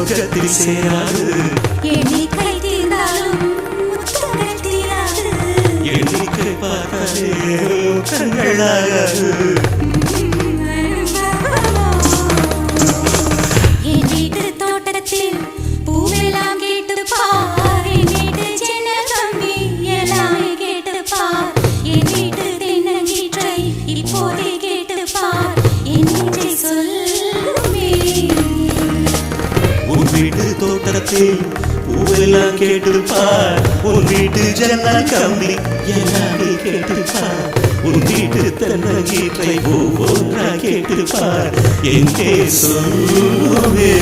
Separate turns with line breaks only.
சொர்க்கத்தில் சேராது.
எண்ணிக்கை தீர்ந்தாலும் முத்தங்கள் தீராது.
எண்ணிக்கை பார்த்தாலே முத்தங்களாகாது.
என் வீட்டு தோட்டத்தில் பூவெல்லாம் கேட்டு பார். என் வீட்டு ஜன்னல் கம்பி எல்லாமே கேட்டு பார். என் வீட்டு தென்னங்கீற்றை இப்போதே கேட்டு பார். என் நெஞ்சை சொல்லுமே.
உன் வீட்டு தோட்டத்தில் பூவெல்லாம் கேட்டுப்பார். உன் வீட்டு ஜன்னல் கம்பி எல்லாமே கேட்டுப்பார். உன் வீட்டு தென்னங்கீற்றை ஒவ்வொன்றா கேட்டுப்பார். எங்கே சொல்லுவே.